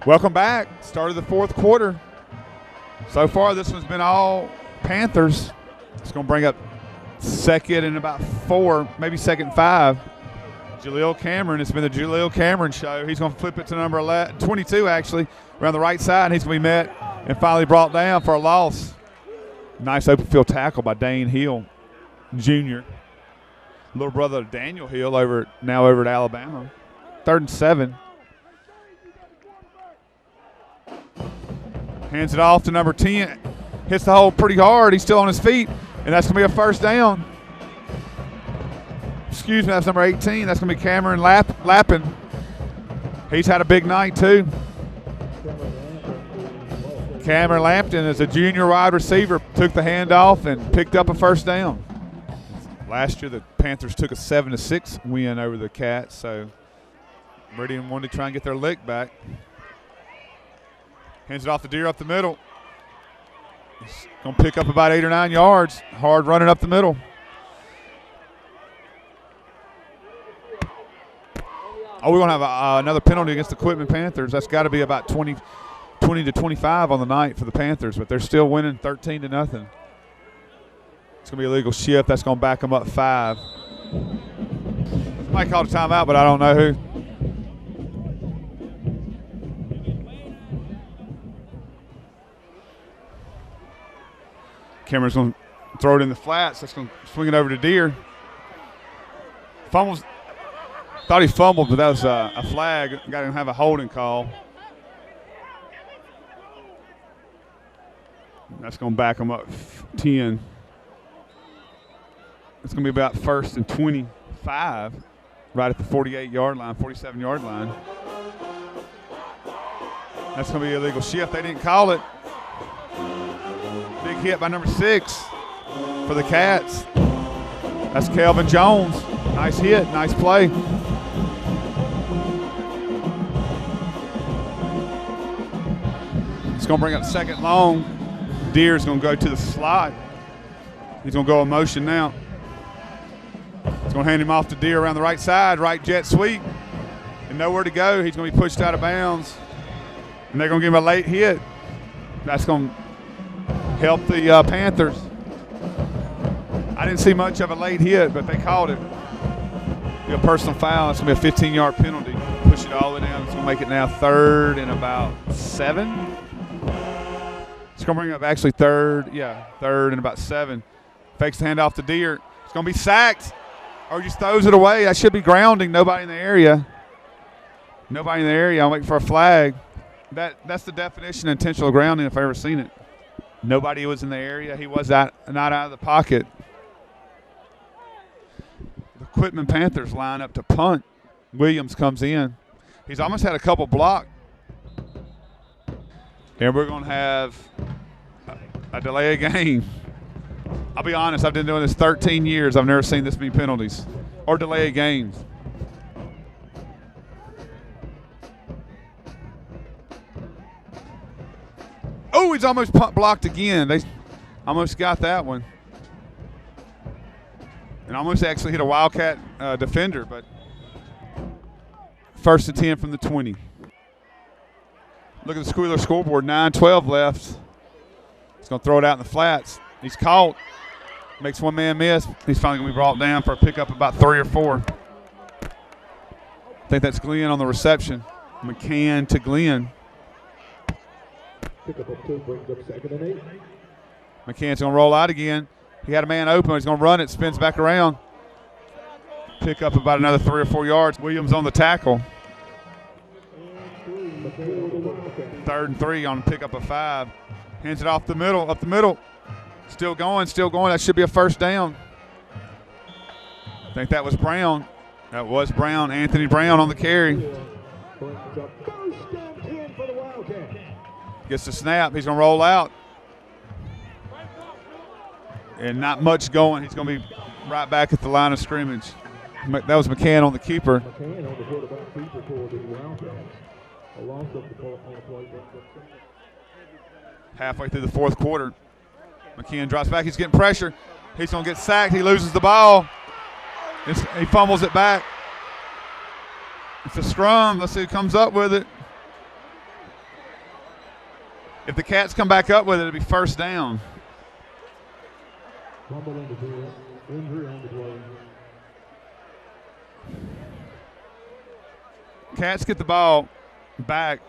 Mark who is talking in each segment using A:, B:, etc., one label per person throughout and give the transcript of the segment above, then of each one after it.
A: Welcome back. Start of the fourth quarter. So far, this one's been all Panthers. It's going to bring up second and about 4, maybe second and 5. Jaleel Cameron. It's been the Jaleel Cameron show. He's going to flip it to number 22, actually, around the right side. He's going to be met and finally brought down for a loss. Nice open field tackle by Dane Hill, Jr. Little brother of Daniel Hill now over at Alabama. 3rd and 7. Hands it off to number 10. Hits the hole pretty hard. He's still on his feet, and that's going to be a first down. Excuse me, that's number 18. That's going to be Cameron Lappin. He's had a big night, too. Cameron Lampton is a junior wide receiver, took the handoff and picked up a first down. Last year, the Panthers took a 7-6 win over the Cats, so Meridian wanted to try and get their lick back. Hands it off to Deere up the middle. He's going to pick up about 8 or 9 yards. Hard running up the middle. Oh, we're going to have another penalty against the Quitman Panthers. That's got to be about 20 to 25 on the night for the Panthers, but they're still winning 13-0. It's going to be a legal shift. That's going to back them up 5. Might call a timeout, but I don't know who. Cameron's going to throw it in the flats. That's going to swing it over to Deere. Fumbles. Thought he fumbled, but that was a flag. Got to have a holding call. That's going to back him up 10. It's going to be about 1st and 25, right at the 48-yard line, 47-yard line. That's going to be a illegal shift. They didn't call it. Big hit by number 6 for the Cats. That's Kelvin Jones. Nice hit, nice play. It's going to bring up 2nd long. Deere's going to go to the slot. He's going to go in motion now. He's going to hand him off to Deere around the right side, right jet sweep. And nowhere to go. He's going to be pushed out of bounds. And they're going to give him a late hit. That's going to help the Panthers. I didn't see much of a late hit, but they called it. Be a personal foul. It's going to be a 15-yard penalty. Push it all the way down. It's going to make it now 3rd and about 7. It's going to bring up actually 3rd and about 7. Fakes the handoff to Deere. It's going to be sacked or just throws it away. That should be grounding. Nobody in the area. I'm waiting for a flag. That's the definition of intentional grounding if I've ever seen it. Nobody was in the area. He was not out of the pocket. The Quitman Panthers line up to punt. Williams comes in. He's almost had a couple blocked. And we're going to have a delay of game. I'll be honest, I've been doing this 13 years. I've never seen this many penalties or delay of games. Oh, he's almost blocked again. They almost got that one. And almost actually hit a Wildcat defender, but 1st and 10 from the 20. Look at the Squealer scoreboard, 9:12 left. He's going to throw it out in the flats. He's caught. Makes one man miss. He's finally going to be brought down for a pickup about 3 or 4. I think that's Glenn on the reception. McCann to Glenn.
B: Pickup of 2 brings up 2nd and 8.
A: McCann's going to roll out again. He had a man open. He's going to run it, spins back around. Pick up about another 3 or 4 yards. Williams on the tackle. 3rd and 3 on pickup of 5. Hands it off the middle, up the middle. Still going. That should be a first down. I think that was Brown. That was Brown. Anthony Brown on the carry. Gets the snap. He's going to roll out. And not much going. He's going to be right back at the line of scrimmage. That was McCann on the keeper.
B: McCann on the quarterback keeper for the Wildcats.
A: Halfway through the fourth quarter, McCann drops back. He's getting pressure. He's going to get sacked. He loses the ball. He fumbles it back. It's a scrum. Let's see who comes up with it. If the Cats come back up with it, it'll be first down.
B: Fumble on the field. Injury on the play.
A: Cats get the ball back,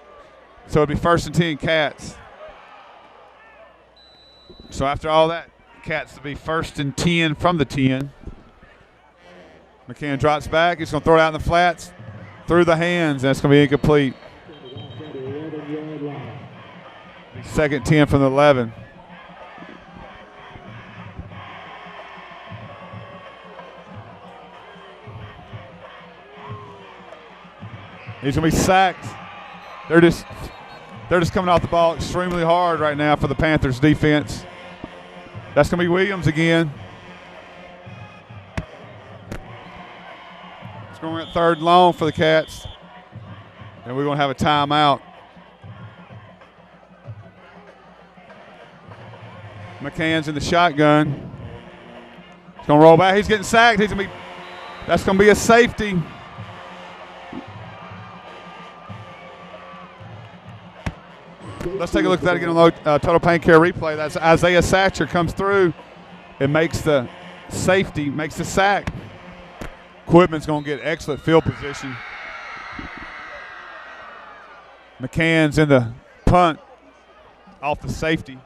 A: so it'll be first and 10 Cats. So after all that, Cats will be first and 10 from the 10. McCann drops back. He's going to throw it out in the flats through the hands. That's going to be incomplete. Second 10 from the 11. He's going to be sacked. They're just coming off the ball extremely hard right now for the Panthers defense. That's going to be Williams again. It's going at third and long for the Cats. And we're going to have a timeout. McCann's in the shotgun. He's going to roll back. He's getting sacked. That's going to be a safety. Let's take a look at that again on the total pain care replay. That's Isaiah Satcher comes through and makes the safety, makes the sack. Quitman's going to get excellent field position. McCann's in the punt off the safety.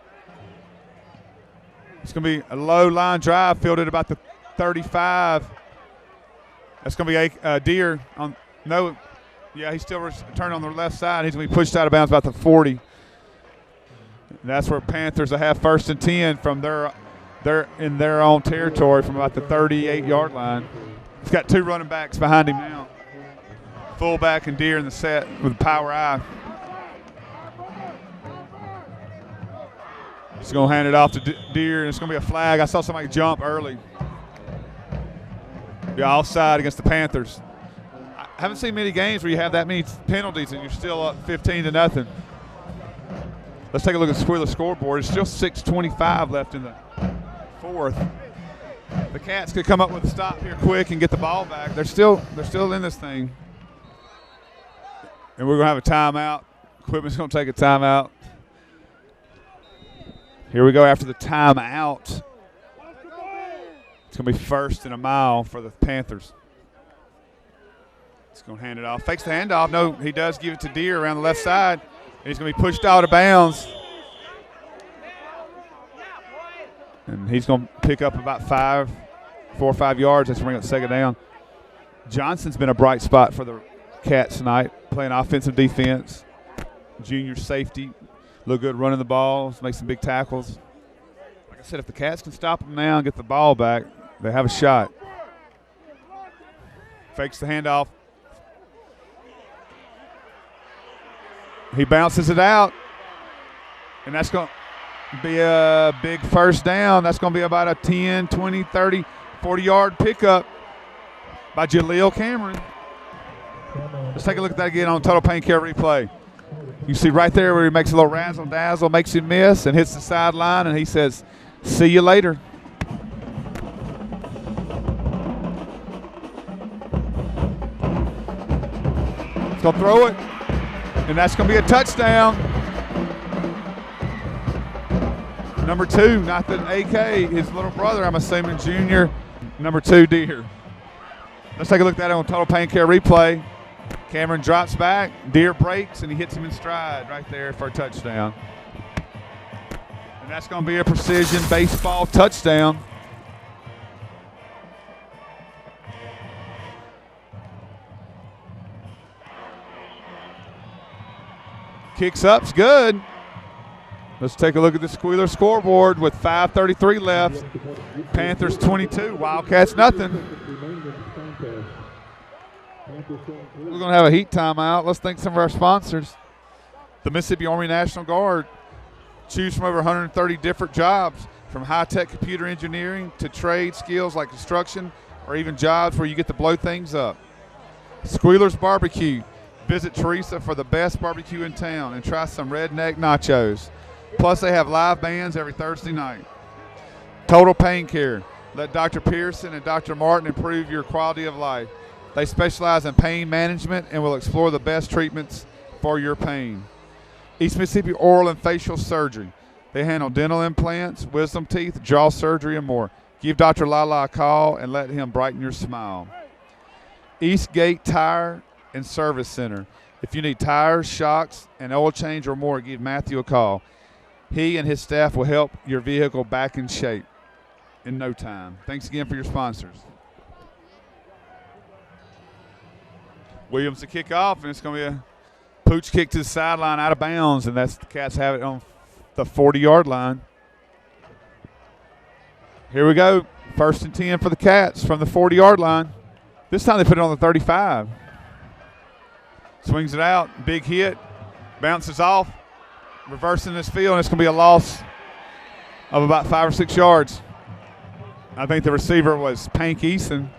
A: It's going to be a low line drive fielded about the 35. That's going to be a Deer on no. Yeah, he's still returning on the left side. He's going to be pushed out of bounds about the 40. And that's where Panthers will have first and 10 from they're in their own territory from about the 38-yard line. He's got two running backs behind him now. Fullback and Deer in the set with power eye. He's going to hand it off to Deer, and it's going to be a flag. I saw somebody jump early. Be offside against the Panthers. I haven't seen many games where you have that many penalties and you're still up 15-0. Let's take a look at the Squealer scoreboard. It's still 6:25 left in the fourth. The Cats could come up with a stop here quick and get the ball back. They're still in this thing. And we're going to have a timeout. Quitman's going to take a timeout. Here we go after the timeout. It's going to be first and a mile for the Panthers. He's going to hand it off. Fakes the handoff. No, he does give it to Deer around the left side. And he's going to be pushed out of bounds. And he's going to pick up about 4 or 5 yards. That's bring up second down. Johnson's been a bright spot for the Cats tonight, playing offensive defense. Junior safety. Look good running the ball, make some big tackles. Like I said, if the Cats can stop them now and get the ball back, they have a shot. Fakes the handoff. He bounces it out, and that's going to be a big first down. That's going to be about a 10, 20, 30, 40-yard pickup by Jaleel Cameron. Let's take a look at that again on Total Pain Care replay. You see right there where he makes a little razzle-dazzle, makes him miss, and hits the sideline, and he says, see you later. He's going to throw it, and that's going to be a touchdown. Number 2, not the AK, his little brother, I'm assuming, junior. Number 2, Deer. Let's take a look at that on Total Pain Care replay. Cameron drops back, Deer breaks, and he hits him in stride right there for a touchdown. And that's going to be a precision baseball touchdown. Kicks up's good. Let's take a look at the Squealer scoreboard with 5:33 left. Panthers 22, Wildcats nothing. We're going to have a heat timeout. Let's thank some of our sponsors. The Mississippi Army National Guard. Choose from over 130 different jobs, from high-tech computer engineering to trade skills like construction or even jobs where you get to blow things up. Squealer's Barbecue. Visit Teresa for the best barbecue in town and try some redneck nachos. Plus, they have live bands every Thursday night. Total Pain Care. Let Dr. Pearson and Dr. Martin improve your quality of life. They specialize in pain management and will explore the best treatments for your pain. East Mississippi Oral and Facial Surgery. They handle dental implants, wisdom teeth, jaw surgery, and more. Give Dr. Lala a call and let him brighten your smile. Eastgate Tire and Service Center. If you need tires, shocks, and oil change or more, give Matthew a call. He and his staff will help your vehicle back in shape in no time. Thanks again for your sponsors. Williams to kick off, and it's going to be a pooch kick to the sideline out of bounds, and that's the Cats have it on the 40-yard line. Here we go. 1st and 10 for the Cats from the 40-yard line. This time they put it on the 35. Swings it out. Big hit. Bounces off. Reversing this field, and it's going to be a loss of about 5 or 6 yards. I think the receiver was Pank Eason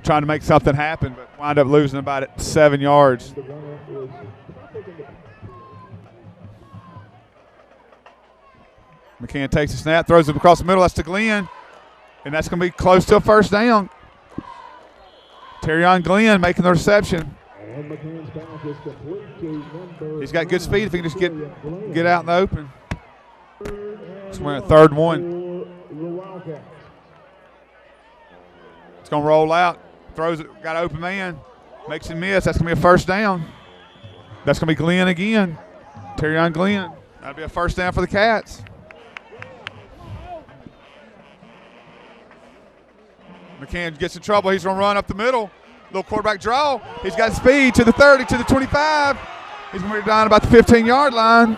A: trying to make something happen, but wound up losing about 7 yards. McCann takes a snap, throws it across the middle. That's to Glenn, and that's going to be close to a first down. Terrion Glenn making the reception. He's got good speed if he can just get out in the open. It's going to be a 3rd and 1. It's going to roll out. Throws it, got an open man. Makes him miss. That's going to be a first down. That's going to be Glenn again. Terrion Glenn. That'll be a first down for the Cats. McCann gets in trouble. He's going to run up the middle. Little quarterback draw. He's got speed to the 30, to the 25. He's going to be down about the 15-yard line.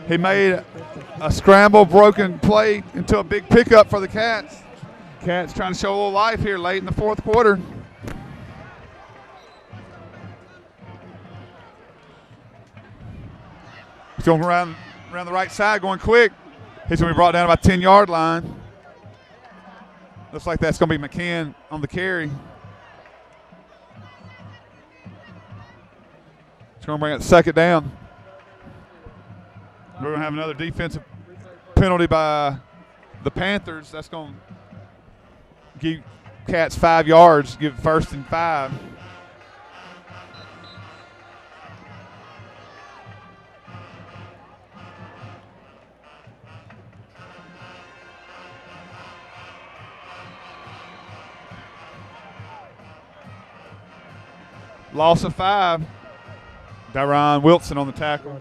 A: He made a scramble, broken play into a big pickup for the Cats. Cats trying to show a little life here late in the 4th quarter. He's going around the right side, going quick. He's going to be brought down about 10-yard line. Looks like that's going to be McCann on the carry. It's going to bring it 2nd down. We're going to have another defensive penalty by the Panthers. That's going to give Cats 5 yards, give 1st and 5. Loss of 5. Daron Wilson on the tackle.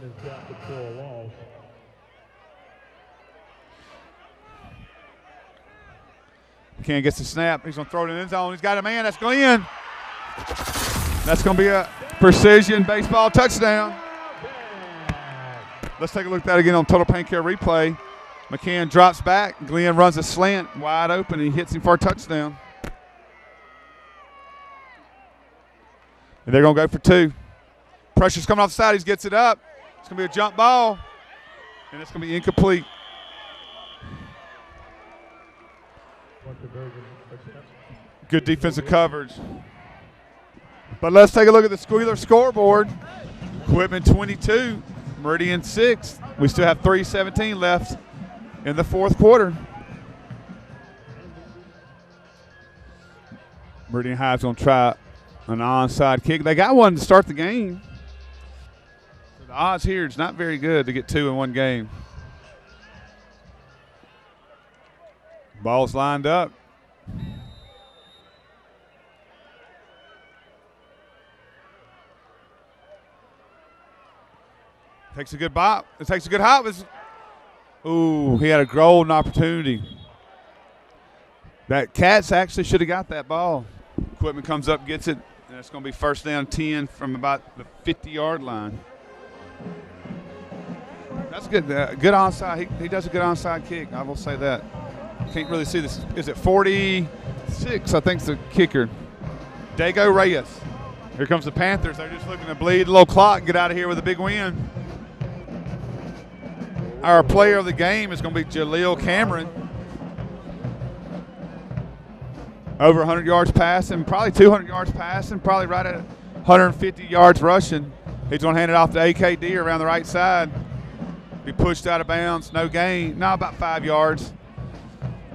A: McCann gets the snap. He's going to throw it in the end zone. He's got a man. That's going in. That's going to be a precision baseball touchdown. Let's take a look at that again on Total Pain Care replay. McCann drops back. Glenn runs a slant wide open, and he hits him for a touchdown. And they're going to go for 2. Pressure's coming off the side. He gets it up. It's going to be a jump ball, and it's going to be incomplete. Good defensive coverage. But let's take a look at the Squealer scoreboard. Quitman 22, Meridian 6. We still have 3:17 left in the 4th quarter. Meridian High's going to try an onside kick. They got one to start the game. The odds here is not very good to get 2 in one game. Ball's lined up. Takes a good bop. It takes a good hop. Ooh, he had a golden opportunity. That Cats actually should have got that ball. Quitman comes up, gets it, and it's going to be 1st down 10 from about the 50-yard line. That's good. Good onside. He does a good onside kick. I will say that. Can't really see this. Is it 46? I think it's the kicker. Dago Reyes. Here comes the Panthers. They're just looking to bleed a little clock, get out of here with a big win. Our player of the game is going to be Jaleel Cameron. Over 100 yards passing, probably 200 yards passing, probably right at 150 yards rushing. He's going to hand it off to AKD around the right side. Be pushed out of bounds, no gain. No, about 5 yards.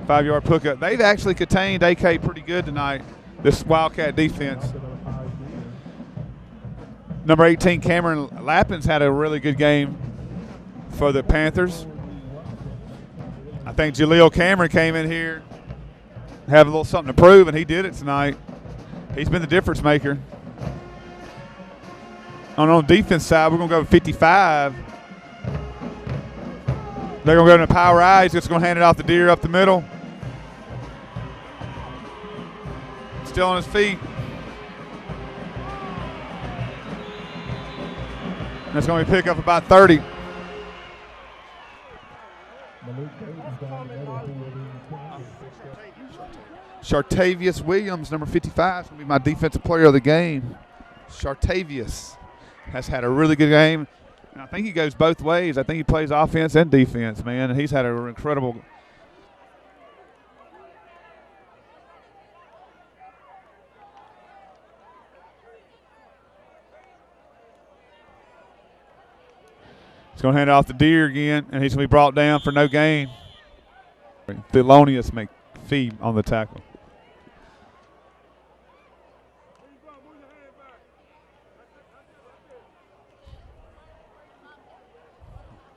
A: 5-yard pickup. They've actually contained AK pretty good tonight, this Wildcat defense. Number 18, Cameron Lappin's had a really good game for the Panthers. I think Jaleel Cameron came in here, have a little something to prove, and he did it tonight. He's been the difference maker. On the defense side, we're going to go 55. They're going to go to the power eye. He's just going to hand it off the Deer up the middle. Still on his feet. That's going to be pick up about 30. Shartavius Williams, number 55, is going to be my defensive player of the game. Shartavius has had a really good game. And I think he goes both ways. I think he plays offense and defense, man. And he's had an incredible – he's going to hand it off the Deer again, and he's going to be brought down for no gain. Thelonious McPhee on the tackle.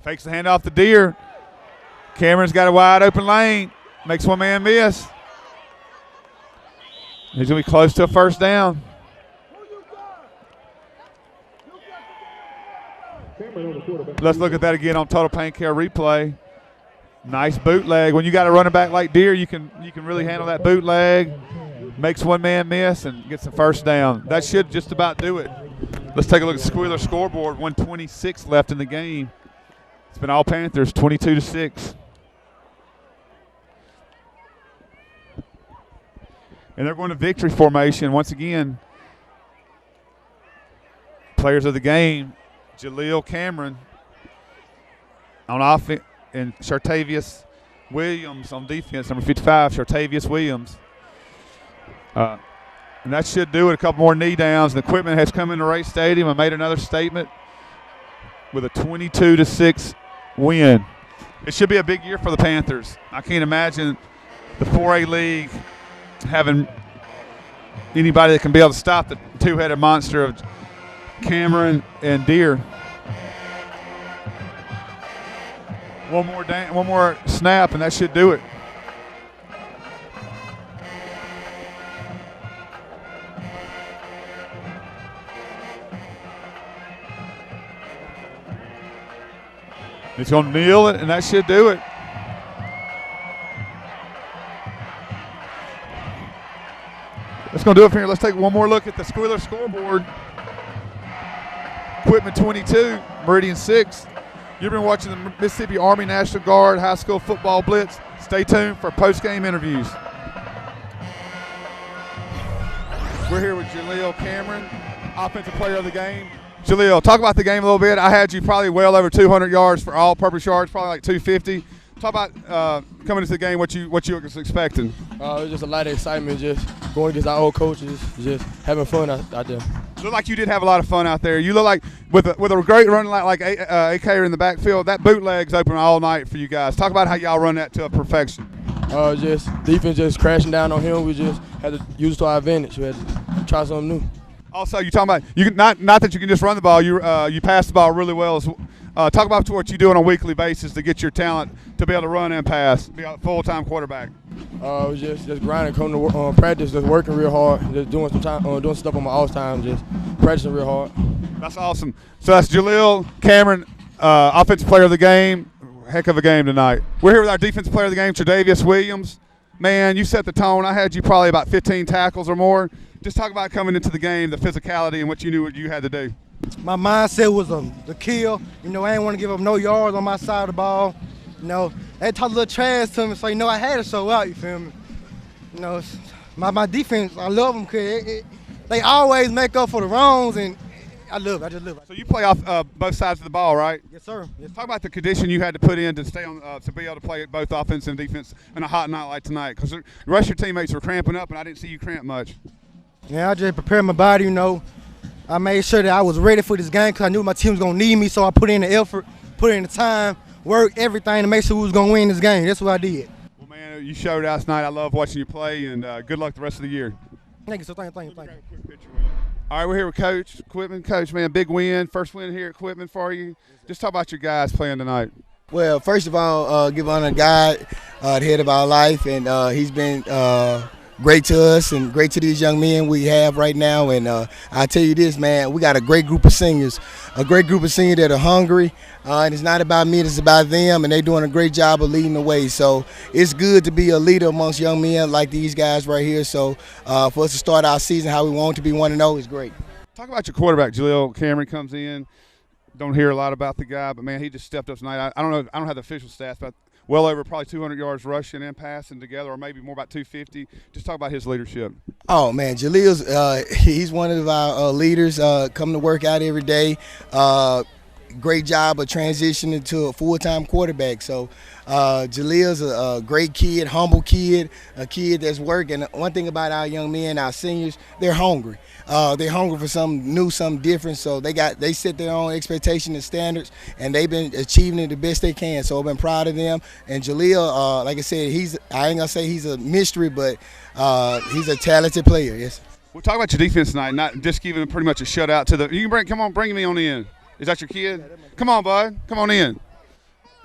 A: Fakes the hand off the Deer. Cameron's got a wide open lane. Makes one man miss. He's going to be close to a first down. Let's look at that again on Total Pain Care replay. Nice bootleg. When you got a running back like Deer, you can really handle that bootleg. Makes one man miss and gets the first down. That should just about do it. Let's take a look at the Squealer scoreboard. 1:26 left in the game. It's been all Panthers, 22-6. And they're going to victory formation once again. Players of the game, Jaleel Cameron on offense and Shartavius Williams on defense, number 55, Shartavius Williams. And that should do it. A couple more knee downs. The Quitman has come into Ray Stadium and made another statement with a 22-6 win. It should be a big year for the Panthers. I can't imagine the 4A league having anybody that can be able to stop the two-headed monster of Cameron and Deer. One more snap, and that should do it. He's going to kneel it, and that should do it. That's going to do it from here. Let's take one more look at the Squealer scoreboard. Quitman 22, Meridian 6. You've been watching the Mississippi Army National Guard High School Football Blitz. Stay tuned for post-game interviews. We're here with Jaleel Cameron, offensive player of the game. Jaleel, talk about the game a little bit. I had you probably well over 200 yards for all-purpose yards, probably like 250. Talk about coming into the game, what you were expecting.
C: It was just a lot of excitement, just going against our old coaches, just having fun out there.
A: You look like you did have a lot of fun out there. You look like with a great run like AK in the backfield, that bootleg's open all night for you guys. Talk about how y'all run that to a perfection.
C: Just defense just crashing down on him. We just had to use it to our advantage. We had to try something new.
A: Also, you're talking about not that you can just run the ball. You pass the ball really well. Talk about what you do on a weekly basis to get your talent to be able to run and pass, be a full-time quarterback.
C: We just grinding, coming to practice, just working real hard, just doing stuff on my off time, just practicing real hard.
A: That's awesome. So that's Jaleel Cameron, offensive player of the game. Heck of a game tonight. We're here with our defensive player of the game, Tre'Davious Williams. Man, you set the tone. I had you probably about 15 tackles or more. Just talk about coming into the game, the physicality, and what you knew what you had to do.
D: My mindset was the kill. I didn't want to give up no yards on my side of the ball. They talked a little trash to me, so I had to show out. You feel me? My defense, I love them because they always make up for the wrongs, and I just love it.
A: So you play off both sides of the ball, right?
D: Yes, sir. Yes.
A: Talk about the condition you had to put in to stay on to be able to play both offense and defense in a hot night like tonight, because the rest of your teammates were cramping up, and I didn't see you cramp much.
D: Yeah, I just prepared my body. I made sure that I was ready for this game because I knew my team was gonna need me. So I put in the effort, put in the time, worked everything to make sure we was gonna win this game. That's what I did.
A: Well, man, you showed out tonight. I love watching you play, and good luck the rest of the year.
D: Thank you, sir. Thank you.
A: Quick picture with you. All right, we're here with Coach Quitman. Coach, man, big win. First win here at Quitman for you. Just talk about your guys playing tonight.
E: Well, first of all, give honor to God, the head of our life, and he's been great to us and great to these young men we have right now. And I tell you this, man, we got a great group of seniors that are hungry, and it's not about me, it's about them, and they're doing a great job of leading the way. So it's good to be a leader amongst young men like these guys right here. So for us to start our season how we want to be 1-0 is great.
A: Talk about your quarterback. Jaleel Cameron comes in. Don't hear a lot about the guy, but, man, he just stepped up tonight. I don't know. I don't have the official stats, but well over probably 200 yards rushing and passing together, or maybe more about 250. Just talk about his leadership.
E: Oh, man, Jaleel's he's one of our leaders, coming to work out every day. Great job of transitioning to a full-time quarterback. So Jaleel's a great kid, humble kid, a kid that's working. One thing about our young men, our seniors, they're hungry. They're hungry for something new, something different. So they set their own expectations and standards, and they've been achieving it the best they can. So I've been proud of them. And Jaleel, like I said, I ain't gonna say he's a mystery, but he's a talented player. Yes.
A: We'll talk about your defense tonight, not just giving pretty much a shutout to the. You can bring me on in. Is that your kid? Come on, bud. Come on in.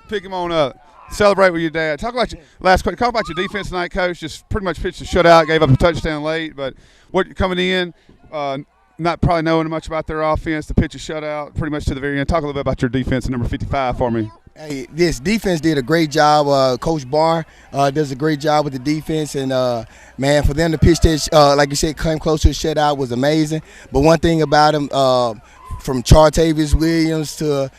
A: Pick him on up. Celebrate with your dad. Talk about your last question. Talk about your defense tonight, Coach. Just pretty much pitched a shutout, gave up a touchdown late, but what coming in, not probably knowing much about their offense, to pitch a shutout pretty much to the very end. Talk a little bit about your defense at number 55 for me.
E: Hey, this defense did a great job. Coach Barr does a great job with the defense, and man, for them to pitch that, like you said, come close to a shutout was amazing. But one thing about them, from Chartavius Williams to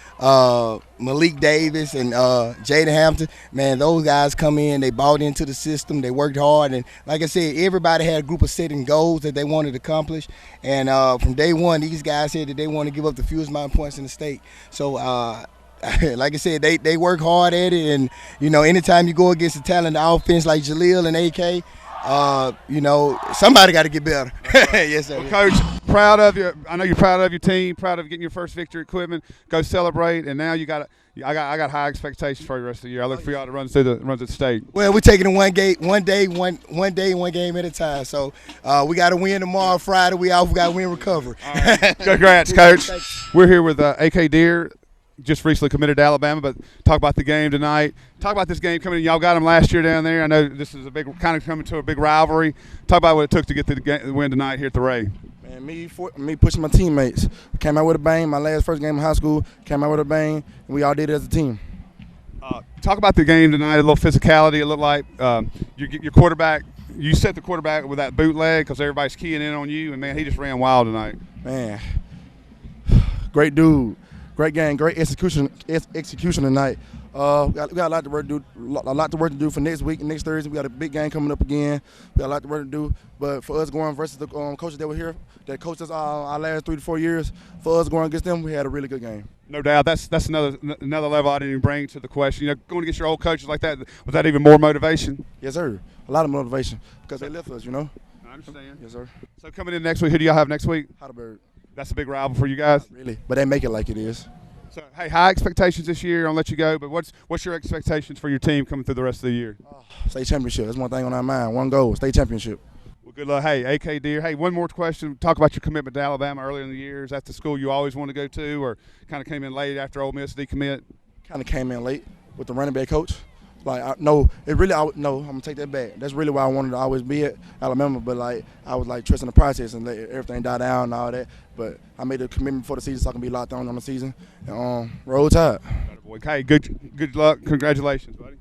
E: Malik Davis and Jaden Hampton, man, those guys come in, they bought into the system, they worked hard, and like I said, everybody had a group of setting goals that they wanted to accomplish, and from day one, these guys said that they want to give up the fewest amount of points in the state. So like I said, they work hard at it, and anytime you go against a talented offense like Jaleel and AK, somebody got to get better. Yes, sir.
A: Well, Coach, proud of you. I know you're proud of your team, proud of getting your first victory at Quitman. Go celebrate, and now I got high expectations for you the rest of the year. I look for y'all to run through the state.
E: Well, we're taking it one game at a time. So we got to win tomorrow, Friday. We got to win recovery.
A: All right. Congrats, Coach. We're here with AK Deer. Just recently committed to Alabama, but talk about the game tonight. Talk about this game coming in. Y'all got them last year down there. I know this is coming to a big rivalry. Talk about what it took to get the win tonight here at the Ray.
C: Man, me pushing my teammates. Came out with a bang. My first game in high school, came out with a bang, and we all did it as a team.
A: Talk about the game tonight, a little physicality. It looked like your quarterback, you set the quarterback with that bootleg because everybody's keying in on you, and, man, he just ran wild tonight.
C: Man, great dude. Great game, great execution tonight. We got a lot to work to do for next week and next Thursday. We got a big game coming up again. We got a lot to work to do. But for us going versus the coaches that were here, that coached us our last 3 to 4 years, for us going against them, we had a really good game.
A: No doubt. That's another level I didn't even bring to the question. Going against your old coaches like that, was that even more motivation?
C: Yes, sir. A lot of motivation because they left us,
A: I understand.
C: Yes, sir.
A: So coming in next week, who do y'all have next week?
C: Heidelberg.
A: That's a big rival for you guys?
C: Not really, but they make it like it is.
A: So, hey, high expectations this year. I'll let you go, but what's your expectations for your team coming through the rest of the year?
C: State championship. That's one thing on our mind. One goal, state championship.
A: Well, good luck. Hey, AK Deer. Hey, one more question. Talk about your commitment to Alabama earlier in the year. Is that the school you always wanted to go to, or kind of came in late after Ole Miss decommit?
C: Kind of came in late with the running back coach. I'm gonna take that back. That's really why I wanted to always be at Alabama, but I was trusting the process and let everything die down and all that. But I made a commitment for the season so I can be locked on the season. And roll tide.
A: Okay, good luck. Congratulations, buddy.